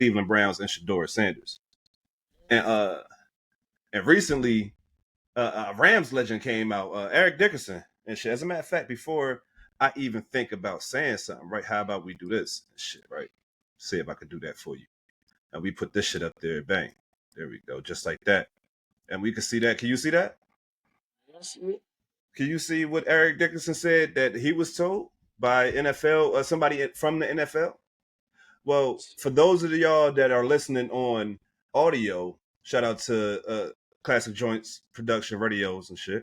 Cleveland Browns and Shedeur Sanders. And recently, a Rams legend came out, Eric Dickerson, and shit. As a matter of fact, before I even think about saying something, right? How about we do this shit, right? See if I can do that for you. And we put this shit up there, bang. There we go, just like that. And we can see that. Can you see that? That's Can you see what Eric Dickerson said that he was told by NFL or somebody from the NFL? Well, for those of y'all that are listening on audio, shout out to Classic Joints Production Radios and shit.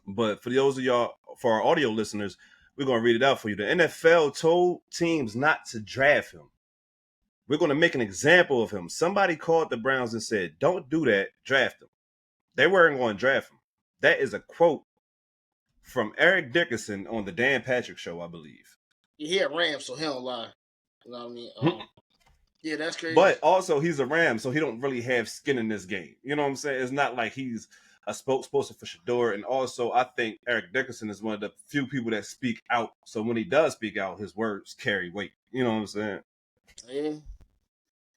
But for those of y'all, for our audio listeners, we're gonna read it out for you. The NFL told teams not to draft him. We're gonna make an example of him. Somebody called the Browns and said, "Don't do that. Draft him." They weren't going to draft him. That is a quote from Eric Dickerson on the Dan Patrick Show, I believe. You hear Rams, so he don't lie. You know what I mean? Yeah, that's crazy. But also, he's a Ram, so he don't really have skin in this game. You know what I'm saying? It's not like he's a spokesperson for Shedeur. And also, I think Eric Dickerson is one of the few people that speak out. So when he does speak out, his words carry weight. You know what I'm saying? Yeah.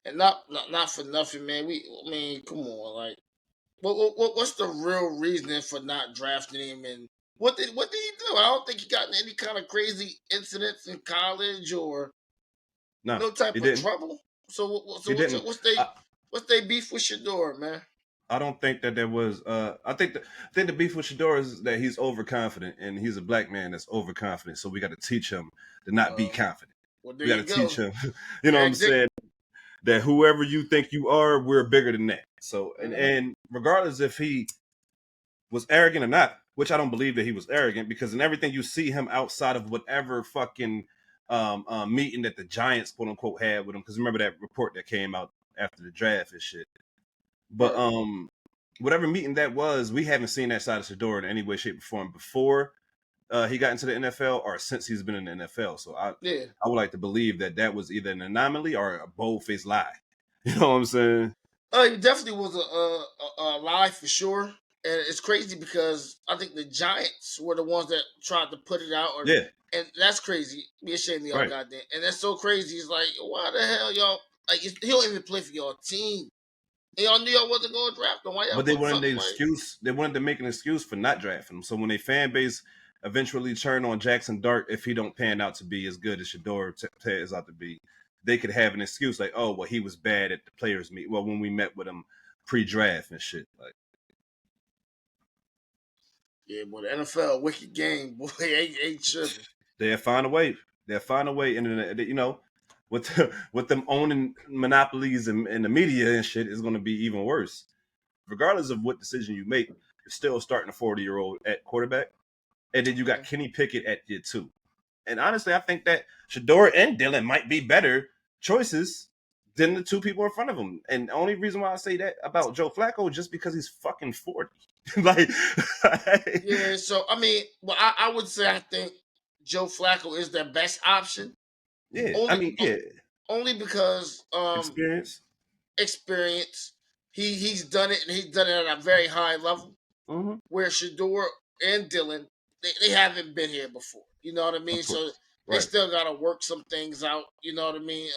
And not for nothing, man. I mean, come on, like, what's the real reasoning for not drafting him? And what did he do? I don't think he got in any kind of crazy incidents in college or No, no type he of didn't. trouble. So He didn't. I, what's they beef with Shedeur, man? I don't think that there was. I think the beef with Shedeur is that he's overconfident, and he's a black man that's overconfident. So we got to teach him to not be Uh, confident. well, there We got you to go. teach him. You know what I'm Eric Dick. saying? That whoever you think you are, we're bigger than that. So Mm-hmm. and regardless if he was arrogant or not, which I don't believe that he was arrogant, because in everything you see him outside of whatever fucking meeting that the Giants quote unquote had with him, because remember that report that came out after the draft and shit. But Right. whatever meeting that was, we haven't seen that side of Shedeur in any way, shape, or form before he got into the NFL or since he's been in the NFL. So Yeah. I would like to believe that that was either an anomaly or a bold faced lie. You know what I'm saying? It definitely was a lie for sure, and it's crazy because I think the Giants were the ones that tried to put it out, Yeah, and that's crazy. Be ashamed of y'all, right. goddamn, and that's so crazy. It's like, why the hell y'all? Like, he don't even play for your team. And y'all knew y'all wasn't going to draft him. Why y'all But they put wanted the something like? excuse. They wanted to make an excuse for not drafting him. So when a fan base eventually turned on Jackson Dart, if he don't pan out to be as good as Shedeur is out to be, they could have an excuse like, "Oh, well, he was bad at the players' meet. Well, when we met with him pre-draft and shit." Like Yeah, boy, the NFL wicked game, boy, ain't tripping. they'll find a way. They'll find a way, and you know, with them owning monopolies and the media and shit is going to be even worse. Regardless of what decision you make, you're still starting a 40-year-old at quarterback. And then you got Mhm. Kenny Pickett at year two. And honestly, I think that Shedeur and Dylan might be better choices than the two people in front of him. And the only reason why I say that about Joe Flacco is just because he's fucking 40. Like, Yeah, so I mean, well, I would say I think Joe Flacco is their best option, yeah, I only mean, yeah, only because experience. experience. He's done it, and he's done it at a very high level. Mm-hmm. Where Shedeur and Dylan, they haven't been here before. You know what I mean? Of So course. they Right. still got to work some things out. You know what I mean?